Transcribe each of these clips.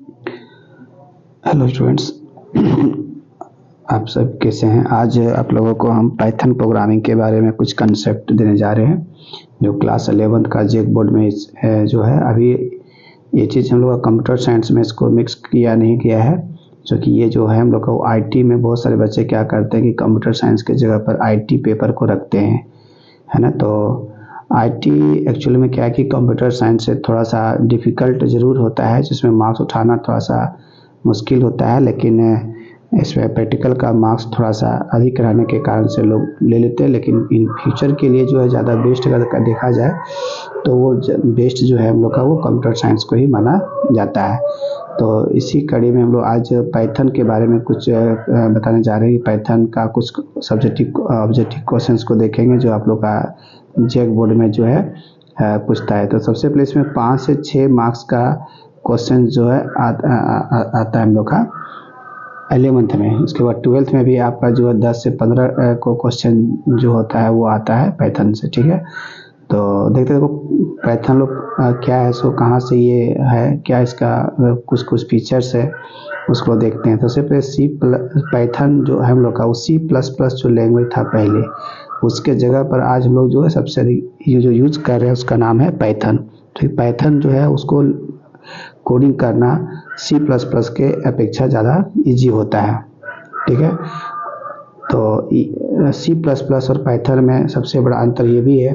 Hello students, आप सब कैसे हैं। आज आप लोगों को हम पाइथन प्रोग्रामिंग के बारे में कुछ कंसेप्ट देने जा रहे हैं जो क्लास 11th का जेक बोर्ड में जो है। अभी ये चीज़ हम लोग का कंप्यूटर साइंस में इसको मिक्स किया नहीं किया है, क्योंकि ये जो है हम लोग का आईटी में बहुत सारे बच्चे क्या करते हैं कि कंप्यूटर साइंस के जगह पर आईटी पेपर को रखते हैं, है ना। तो आईटी एक्चुअली में क्या है कि कंप्यूटर साइंस से थोड़ा सा डिफ़िकल्ट ज़रूर होता है, जिसमें मार्क्स उठाना थोड़ा सा मुश्किल होता है, लेकिन इसमें प्रैक्टिकल का मार्क्स थोड़ा सा अधिक रहने के कारण से लोग ले लेते हैं। लेकिन इन फ्यूचर के लिए जो है ज़्यादा बेस्ट अगर देखा जाए तो वो बेस्ट जो है हम लोग का वो कंप्यूटर साइंस को ही माना जाता है। तो इसी कड़ी में हम लोग आज पाइथन के बारे में कुछ बताने जा रहे हैं। पाइथन का कुछ ऑब्जेक्टिव क्वेश्चंस को देखेंगे जो आप लोग का जेक बोर्ड में जो है पूछता है। तो सबसे पहले इसमें 5 से 6 मार्क्स का क्वेश्चन जो है आता है हम लोग का 11th में। उसके बाद 12th में भी आपका जो है 10 से 15 को क्वेश्चन जो होता है वो आता है पाइथन से, ठीक है। तो देखते देखो पाइथन लोग क्या है, सो कहाँ से ये है, क्या इसका कुछ कुछ फीचर्स है उसको देखते हैं। तो सबसे पहले पाइथन जो है हम लोग का वो C++ जो लैंग्वेज था पहले, उसके जगह पर आज हम लोग जो है सबसे अधिक ये जो यूज कर रहे हैं उसका नाम है पाइथन। तो पाइथन जो है उसको कोडिंग करना C++ के अपेक्षा ज़्यादा इजी होता है, ठीक है। तो C++ और पाइथन में सबसे बड़ा अंतर ये भी है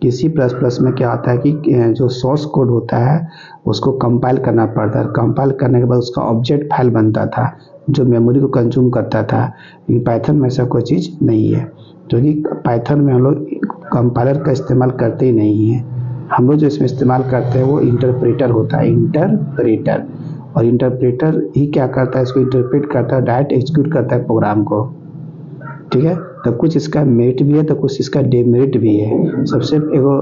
कि C++ में क्या होता है कि जो सोर्स कोड होता है उसको कंपाइल करना पड़ता है। कंपाइल करने के बाद उसका ऑब्जेक्ट फाइल बनता था जो मेमोरी को कंज्यूम करता था, लेकिन पाइथन में ऐसा कोई चीज़ नहीं है, क्योंकि पाइथन में हम लोग कंपाइलर का इस्तेमाल करते ही नहीं है। हम लोग जो इसमें इस्तेमाल करते हैं वो इंटरप्रेटर होता है, इंटरप्रेटर। और इंटरप्रेटर ही क्या करता है, इसको इंटरप्रेट करता है, डायरेक्ट एग्जीक्यूट करता है प्रोग्राम को, ठीक है। तो कुछ इसका मेरिट भी है तो कुछ इसका डेमेरिट भी है। सबसे एगो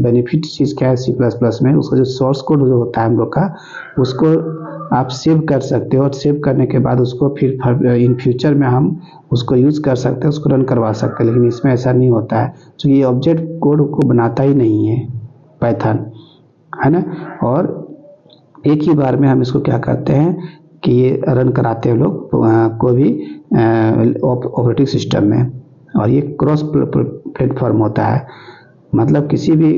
बेनिफिट चीज़ क्या है C++ में, उसका जो सोर्स कोड जो होता है हम लोग का उसको आप सेव कर सकते हो, और सेव करने के बाद उसको फिर इन फ्यूचर में हम उसको यूज़ कर सकते हैं, उसको रन करवा सकते हैं। लेकिन इसमें ऐसा नहीं होता है, क्योंकि ये ऑब्जेक्ट कोड को बनाता ही नहीं है पाइथन, है ना। और एक ही बार में हम इसको क्या करते हैं कि ये रन कराते हैं लोग कोई भी ऑपरेटिंग सिस्टम में। और ये क्रॉस प्लेटफॉर्म होता है, मतलब किसी भी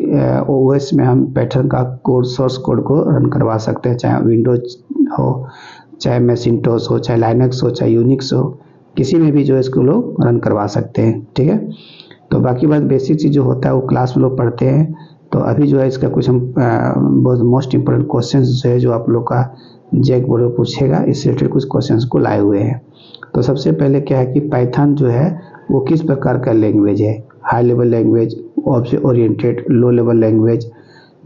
OS में हम पाइथन का कोड सोर्स कोड को रन करवा सकते हैं, चाहे विंडोज हो, चाहे मैसिंटोस हो, चाहे लाइनक्स हो, चाहे यूनिक्स हो, किसी में भी जो इसको लोग रन करवा सकते हैं, ठीक है। तो बाकी बात बेसिक चीज़ जो होता है वो क्लास में लोग पढ़ते हैं। तो अभी जो है इसका कुछ हम बहुत मोस्ट इम्पोर्टेंट क्वेश्चंस जो है जो आप लोग का जेक बोर्ड में पूछेगा, इससे रिलेटेड कुछ क्वेश्चंस को लाए हुए हैं। तो सबसे पहले क्या है कि पाइथन जो है वो किस प्रकार का लैंग्वेज है, high level language, object oriented, low level language,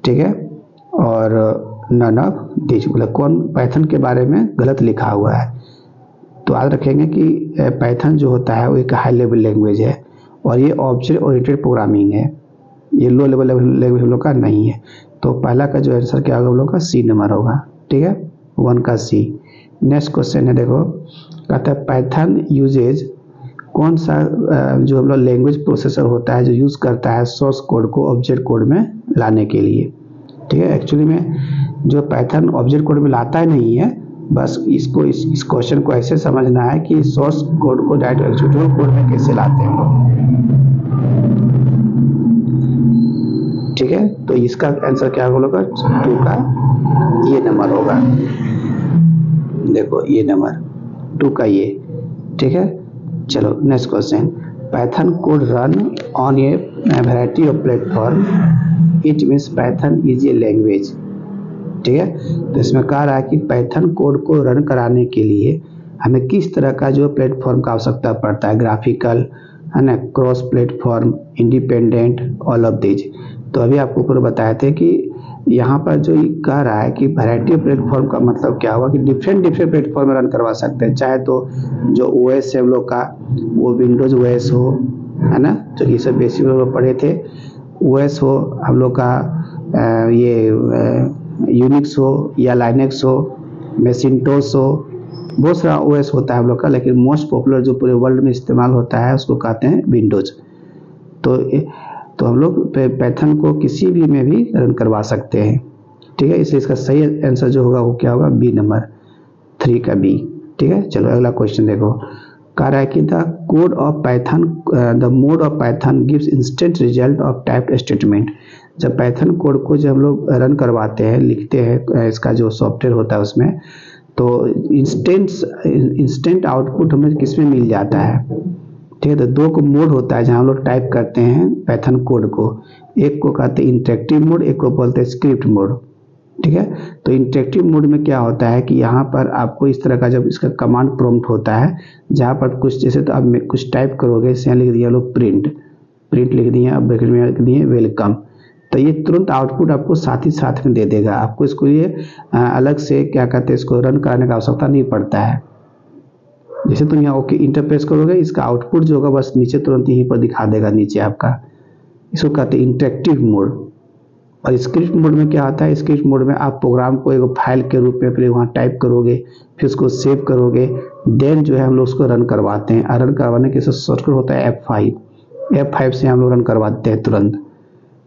ठीक है। और नन ऑफ दिस, मतलब कौन पाइथन के बारे में गलत लिखा हुआ है। तो याद रखेंगे कि पाइथन जो होता है वो एक हाई लेवल लैंग्वेज है और ये ऑब्जेक्ट ओरिएंटेड प्रोग्रामिंग है, ये लो लेवल लैंग्वेज हम लोग का नहीं है। तो पहला का जो आंसर क्या होगा हम लोग का C नंबर होगा, ठीक है, 1 का C। नेक्स्ट क्वेश्चन है, देखो कहता है पाइथन यूजेज कौन सा जो हम लोग लैंग्वेज प्रोसेसर होता है जो यूज़ करता है सोर्स कोड को ऑब्जेक्ट कोड में लाने के लिए, ठीक है। एक्चुअली में जो पाइथन ऑब्जेक्ट कोड में लाता ही नहीं है, बस इसको इस क्वेश्चन को ऐसे समझना है कि सोर्स कोड को डायरेक्ट एग्जीक्यूटिव कोड में कैसे लाते हैं लोग, ठीक है। तो इसका आंसर क्या होगा 2 का ये नंबर होगा, देखो ये नंबर 2 का ये, ठीक है। चलो next question, Python code run on A variety of platform, it means Python is a language, ठीक है। तो इसमें कह रहा है कि पाइथन कोड को रन कराने के लिए हमें किस तरह का जो प्लेटफॉर्म का आवश्यकता पड़ता है, ग्राफिकल, है ना, cross platform, independent, all of this. तो अभी आपको ऊपर बताए थे कि यहाँ पर जो कह रहा है कि वैरायटी ऑफ प्लेटफॉर्म का मतलब क्या हुआ कि डिफरेंट प्लेटफॉर्म में रन करवा सकते हैं, चाहे तो जो OS है हम लोग का वो विंडोज OS हो, है ना, तो ये सब बेसिक हम लोग पढ़े थे, OS हो हम लोग का ये यूनिक्स हो या लाइनक्स हो, मैसिंटोस हो, बहुत सारा OS होता है हम लोग का, लेकिन मोस्ट पॉपुलर जो पूरे वर्ल्ड में इस्तेमाल होता है उसको कहते हैं विंडोज। तो हम लोग पाइथन को किसी भी में भी रन करवा सकते हैं, ठीक है, इसलिए इसका सही आंसर जो होगा वो क्या होगा, बी नंबर 3 का बी। ठीक है, चलो अगला क्वेश्चन देखो। कह रहा है कि the code of Python, the mode of Python gives instant result of typed statement. जब पाइथन कोड को जब हम लोग रन करवाते हैं, लिखते हैं, इसका जो सॉफ्टवेयर होता है उसमें, तो इंस्टेंट आउटपुट हमें किस में मिल जाता है। ठीक है, तो दो को मोड होता है जहाँ हम लोग टाइप करते हैं पाइथन कोड को। एक को कहते हैं इंटरेक्टिव मोड, एक को बोलते हैं स्क्रिप्ट मोड। ठीक है, तो इंटरेक्टिव मोड में क्या होता है कि यहाँ पर आपको इस तरह का जब इसका कमांड प्रॉम्प्ट होता है, जहाँ पर कुछ जैसे तो अब कुछ टाइप करोगे, जैसे यहाँ लिख दिया लोग प्रिंट लिख दिए, अब ब्रैकेट में लिख दिए वेलकम, तो ये तुरंत आउटपुट आपको साथ ही साथ में दे देगा। आपको इसको ये अलग से क्या कहते हैं, इसको रन कराने का आवश्यकता नहीं पड़ता है। जैसे तुम यहाँ ओके इंटरप्रेस करोगे, इसका आउटपुट जो होगा बस नीचे तुरंत यहीं पर दिखा देगा नीचे आपका। इसको कहते हैं इंटरेक्टिव मोड। और स्क्रिप्ट मोड में क्या आता है, स्क्रिप्ट मोड में आप प्रोग्राम को एक फाइल के रूप में पहले वहाँ टाइप करोगे, फिर उसको सेव करोगे, देन जो है हम लोग उसको रन करवाते हैं। रन करवाने के शॉर्टकट होता है F5 से हम लोग रन करवाते हैं तुरंत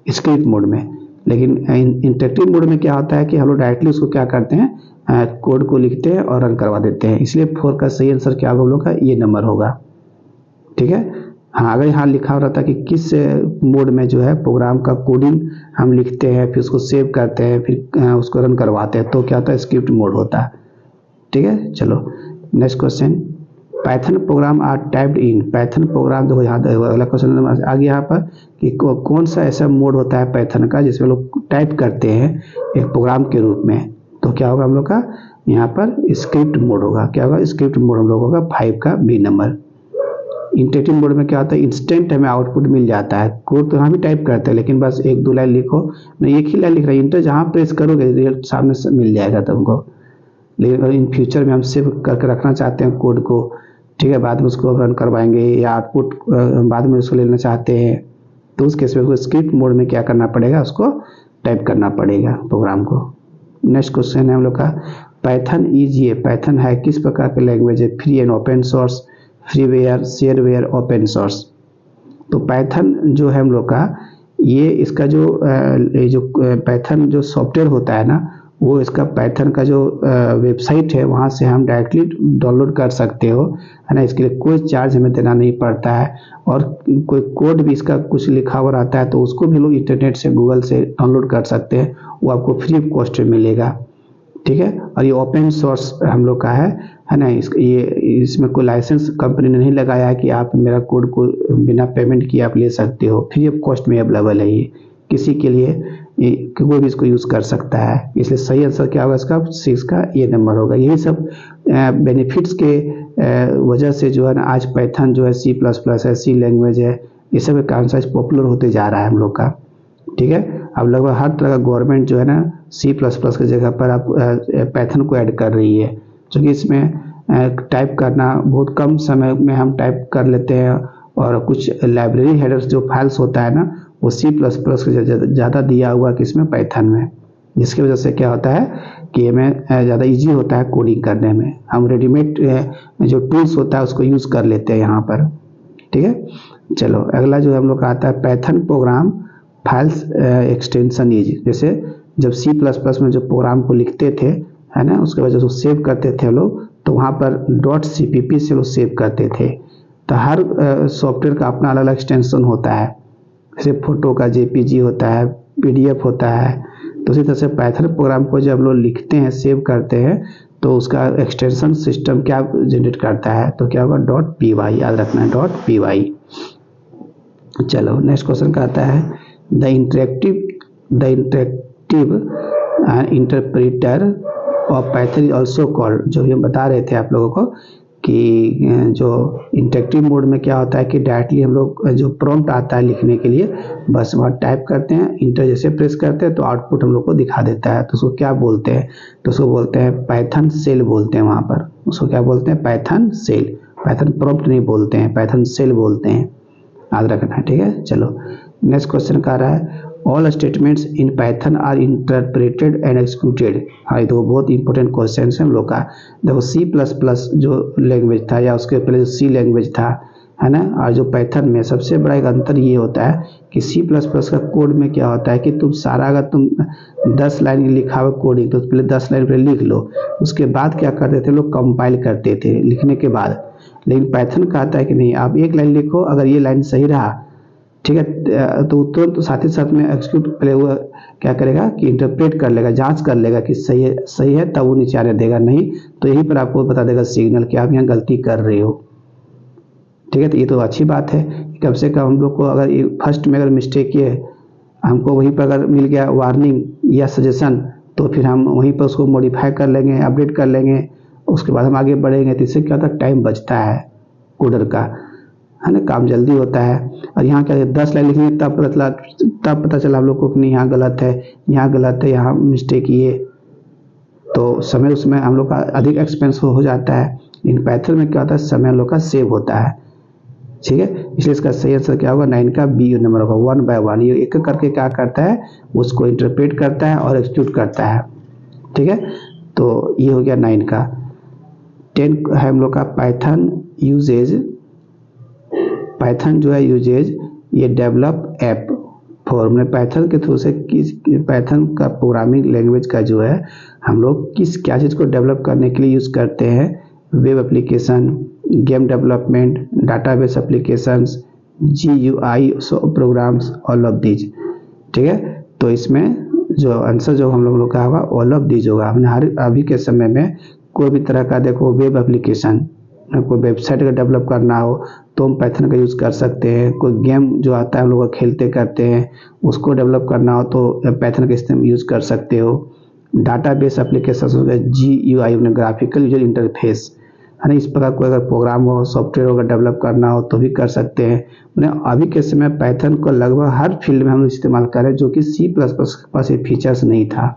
स्क्रिप्ट मोड में। लेकिन इंटरेक्टिव मोड में क्या होता है कि हम लोग डायरेक्टली उसको क्या करते हैं, कोड को लिखते हैं और रन करवा देते हैं। इसलिए 4 का सही आंसर क्या होगा हम लोग का, ये नंबर होगा। ठीक है, हाँ, अगर यहाँ लिखा रहता कि किस मोड में जो है प्रोग्राम का कोडिंग हम लिखते हैं, फिर उसको सेव करते हैं, फिर उसको रन करवाते हैं, तो क्या होता है, स्क्रिप्ट मोड होता है। ठीक है, चलो next question. Python program are typed in. Python program देखो यहाँ अगला क्वेश्चन आ गया यहाँ पर कि कौन सा ऐसा मोड होता है पाइथन का जिसमें लोग टाइप करते हैं एक प्रोग्राम के रूप में, तो क्या होगा हम लोग का यहाँ पर स्क्रिप्ट मोड होगा। क्या होगा, स्क्रिप्ट मोड हम लोग होगा 5 का बी नंबर। इंटरेक्टिव मोड में क्या होता है, इंस्टेंट हमें आउटपुट मिल जाता है। कोड तो यहाँ भी टाइप करते हैं, लेकिन बस 1-2 लाइन लिखो, नहीं एक ही लाइन लिख रहा है, इंटर जहाँ प्रेस करोगे रिजल्ट सामने से मिल जाएगा तुमको। लेकिन इन फ्यूचर में हम सेव करके रखना चाहते हैं कोड को, ठीक है, बाद में उसको रन करवाएंगे या आउटपुट बाद में उसको लेना चाहते हैं, तो उस केस में उसको स्क्रिप्ट मोड में क्या करना पड़ेगा, उसको टाइप करना पड़ेगा प्रोग्राम को। नेक्स्ट क्वेश्चन है हम लोग का, पाइथन ये पाइथन है किस प्रकार के लैंग्वेज है, free and open source, freeware, shareware, open source. तो पाइथन जो है हम लोग का ये इसका जो पाइथन जो सॉफ्टवेयर होता है ना, वो इसका पाइथन का जो वेबसाइट है वहाँ से हम डायरेक्टली डाउनलोड कर सकते हो, है ना। इसके लिए कोई चार्ज हमें देना नहीं पड़ता है, और कोई कोड भी इसका कुछ लिखा हुआ रहता है तो उसको भी लोग इंटरनेट से गूगल से डाउनलोड कर सकते हैं, वो आपको फ्री ऑफ कॉस्ट में मिलेगा। ठीक है, और ये ओपन सोर्स हम लोग का है ना। इसमें कोई लाइसेंस कंपनी ने नहीं लगाया है कि आप मेरा कोड को बिना पेमेंट किए आप ले सकते हो, फ्री ऑफ कॉस्ट में अवेलेबल है ये किसी के लिए, कोई भी इसको यूज़ कर सकता है। इसलिए सही आंसर क्या होगा इसका, 6 का ये नंबर होगा। यही सब बेनिफिट्स के वजह से जो है ना आज पाइथन जो है C++ है, सी लैंग्वेज है, ये सब के कारण से पॉपुलर होते जा रहा है हम लोग का। ठीक है, अब लगभग हर तरह का गवर्नमेंट जो है ना C++ की जगह पर आप पाइथन को ऐड कर रही है, क्योंकि इसमें टाइप करना बहुत कम समय में हम टाइप कर लेते हैं, और कुछ लाइब्रेरी हेडर्स जो फाइल्स होता है ना वो C++ से ज़्यादा दिया हुआ कि इसमें पाइथन में, जिसकी वजह से क्या होता है कि हमें ज़्यादा इजी होता है कोडिंग करने में। हम रेडीमेड जो टूल्स होता है उसको यूज़ कर लेते हैं यहाँ पर। ठीक है, चलो अगला जो हम लोग का आता है Python program files extension is. जैसे जब C++ में जो प्रोग्राम को लिखते थे, है ना, उसके वजह से सेव करते थे लोग, तो वहाँ पर .cpp से लोग सेव करते थे। तो हर सॉफ्टवेयर का अपना अलग अलग एक्सटेंशन होता है, जैसे फोटो का JPG होता है, PDF होता है। तो इसी तरह से पाइथन प्रोग्राम को जब लोग लिखते हैं, सेव करते हैं, तो उसका एक्सटेंशन सिस्टम क्या जनरेट करता है, तो क्या होगा .py, याद रखना है .py। चलो नेक्स्ट क्वेश्चन का आता है the interactive interpreter of Python is also called. जो हम बता रहे थे आप लोगों को कि जो इंटरेक्टिव मोड में क्या होता है कि डायरेक्टली हम लोग जो प्रॉम्प्ट आता है लिखने के लिए, बस वहाँ टाइप करते हैं, इंटर जैसे प्रेस करते हैं तो आउटपुट हम लोग को दिखा देता है। तो उसको क्या बोलते हैं, तो उसको बोलते हैं पाइथन सेल बोलते हैं। वहाँ पर उसको क्या बोलते हैं, पाइथन सेल। पाइथन प्रॉम्प्ट नहीं बोलते हैं, पाइथन सेल बोलते हैं, याद रखना है। ठीक है, चलो नेक्स्ट क्वेश्चन का रहा है all statements in Python are interpreted and executed. हाँ, ये तो बहुत इंपॉर्टेंट क्वेश्चन है हम लोग का। देखो C++ जो लैंग्वेज था या उसके पहले जो सी लैंग्वेज था, है ना। और जो पाइथन में सबसे बड़ा एक अंतर ये होता है कि सी प्लस प्लस का कोड में क्या होता है कि तुम सारा, अगर तुम 10 लाइन लिखा हुआ कोडिंग तो पहले 10 लाइन पहले लिख लो, उसके बाद क्या करते थे लोग, कंपाइल करते थे लिखने के बाद। लेकिन पाइथन कहता है कि नहीं, आप एक लाइन लिखो, अगर ये लाइन सही रहा ठीक है तो तुरंत तो साथ ही साथ में एक्सिक्यूट पहले वो क्या करेगा कि इंटरप्रेट कर लेगा, जांच कर लेगा कि सही है तब वो नीचे आने देगा, नहीं तो यहीं पर आपको बता देगा सिग्नल कि आप यहाँ गलती कर रहे हो। ठीक है, तो ये तो अच्छी बात है, कम से कम हम लोग को अगर फर्स्ट में अगर मिस्टेक ये है, हमको वहीं पर अगर मिल गया वार्निंग या सजेशन, तो फिर हम वहीं पर उसको मॉडिफाई कर लेंगे, अपडेट कर लेंगे, उसके बाद हम आगे बढ़ेंगे। तो इससे क्या होता है, टाइम बचता है कोडर का, है ना, काम जल्दी होता है। और यहाँ क्या 10 लाइन लिखेंगे तब पता चला हम लोग को कि नहीं यहाँ गलत है, यहाँ गलत है, यहाँ मिस्टेक ये, तो समय उसमें हम लोग का अधिक एक्सपेंस हो जाता है। लेकिन पाइथन में क्या होता है, समय हम लोग का सेव होता है। ठीक है, इसलिए इसका सही आंसर क्या होगा, 9 का बी नंबर होगा। 1 बाय 1 ये एक करके क्या करता है, उसको इंटरप्रेट करता है और एक्सिक्यूट करता है। ठीक है, तो ये हो गया 9 का। 10 है हम लोग का पाइथन यूजेज। पाइथन जो है यूजेज, ये डेवलप ऐप फॉर, मैंने पाइथन के थ्रू से पाइथन का प्रोग्रामिंग लैंग्वेज का जो है हम लोग क्या चीज़ को डेवलप करने के लिए यूज़ करते हैं, web application, game development, database applications, GUI programs, all of these. ठीक है, तो इसमें जो आंसर जो हम लोग का होगा ऑल ऑफ दीज होगा। हमने हर अभी के समय में कोई भी तरह का देखो वेब एप्लीकेशन, कोई वेबसाइट का डेवलप करना हो तो हम पाइथन का यूज़ कर सकते हैं। कोई गेम जो आता है हम लोग खेलते करते हैं, उसको डेवलप करना हो तो पाइथन का इस्तेमाल यूज़ कर सकते हो। डाटाबेस एप्लीकेशन हो गया, GUI ग्राफिकल यूजर इंटरफेस, है ना, इस प्रकार कोई अगर प्रोग्राम हो, सॉफ्टवेयर अगर डेवलप करना हो तो भी कर सकते हैं। मैंने अभी के समय पाइथन को लगभग हर फील्ड में हम इस्तेमाल कर रहे हैं, जो कि C++ के पास ये फीचर्स नहीं था।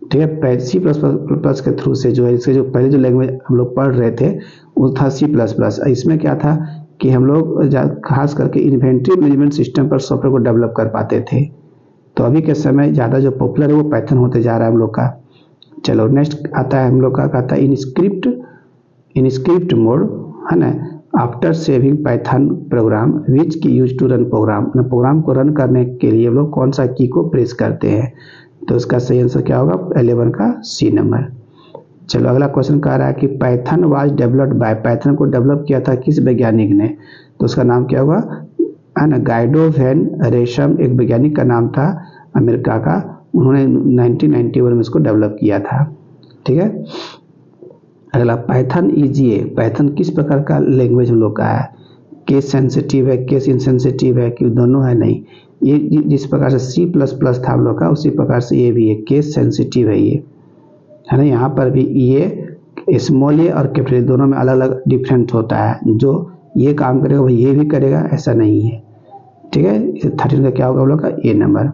ठीक है, C++ के थ्रू से जो है, इससे जो पहले जो लैंग्वेज हम लोग पढ़ रहे थे वो था C++। इसमें क्या था कि हम लोग खास करके इन्वेंट्री मैनेजमेंट सिस्टम पर सॉफ्टवेयर को डेवलप कर पाते थे। तो अभी के समय ज़्यादा जो पॉपुलर है वो पाइथन होते जा रहा है हम लोग का। चलो नेक्स्ट आता है हम लोग का, कहता है इन स्क्रिप्ट मोड, है ना, आफ्टर सेविंग पाइथन प्रोग्राम विच की यूज टू रन प्रोग्राम को रन करने के लिए हम लोग कौन सा की को प्रेस करते हैं। तो इसका सही आंसर क्या होगा, 11 का C नंबर। चलो अगला क्वेश्चन कह रहा है कि Python was developed by, Python को डेवलप किया था किस वैज्ञानिक ने, तो उसका नाम क्या होगा, है ना, गाइडो वैन रेशम, एक वैज्ञानिक का नाम था अमेरिका का, उन्होंने 1991 में इसको डेवलप किया था। ठीक है, अगला पाइथन EGA, पाइथन किस प्रकार का लैंग्वेज हम लोग का है, केस सेंसिटिव है, केस इनसेंसिटिव है, कि दोनों है, नहीं, ये जिस प्रकार से C++ था हम लोग का उसी प्रकार से ये भी है, केस सेंसिटिव है ये, है ना। यहाँ पर भी ये स्मॉल ए और कैपिटल दोनों में अलग अलग डिफरेंट होता है, जो ये काम करेगा वो ये भी करेगा, ऐसा नहीं है। ठीक है, 13 का क्या होगा हम लोग का A नंबर।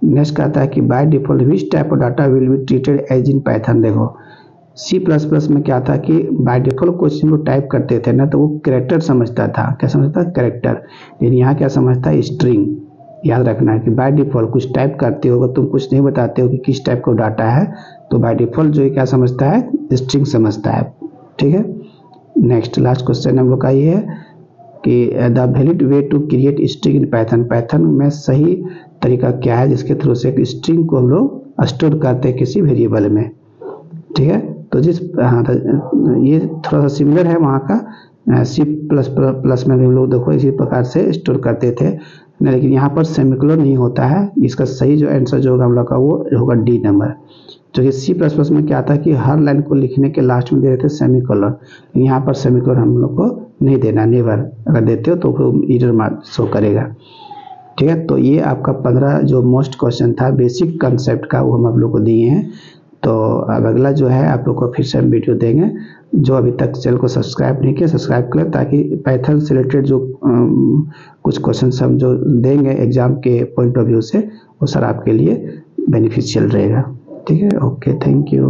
नेक्स्ट कहता है कि by default which type of data will be treated as in Python. देखो C++ में क्या था कि बाय डिफॉल्ट क्वेश्चन को टाइप करते थे ना तो वो कैरेक्टर समझता था, क्या समझता था, कैरेक्टर। लेकिन यहाँ क्या समझता है, स्ट्रिंग। याद रखना है कि बाय डिफॉल्ट कुछ टाइप करते हो, तुम कुछ नहीं बताते हो कि किस टाइप का डाटा है, तो बाय डिफॉल्ट जो है क्या समझता है, स्ट्रिंग समझता है। ठीक है, नेक्स्ट लास्ट क्वेश्चन हम लोग का ये है कि the valid way to create string in Python, Python में सही तरीका क्या है जिसके थ्रू से एक स्ट्रिंग को हम लोग स्टोर करते हैं किसी वेरिएबल में। ठीक है, तो ये थोड़ा सा सिमिलर है वहाँ का, C++ में भी हम लोग देखो इसी प्रकार से स्टोर करते थे, लेकिन यहाँ पर सेमिकोलन नहीं होता है। इसका सही जो आंसर जो होगा हम लोग का वो होगा D नंबर। जो कि C++ में क्या था कि हर लाइन को लिखने के लास्ट में दे देते सेमिकोलन, यहाँ पर सेमिकोलन हम लोग को नहीं देना, नेवर, अगर देते हो तो फिर एरर मार्क शो करेगा। ठीक है, तो ये आपका 15 जो मोस्ट क्वेश्चन था बेसिक कंसेप्ट का वो हम आप लोग को दिए हैं। तो अब अगला जो है आप लोग को फिर से हम वीडियो देंगे। जो अभी तक चैनल को सब्सक्राइब नहीं किया सब्सक्राइब करें, ताकि पाइथन से रिलेटेड जो कुछ क्वेश्चन हम जो देंगे एग्जाम के पॉइंट ऑफ व्यू से वो सर आपके लिए बेनिफिशियल रहेगा। ठीक है, ओके, थैंक यू।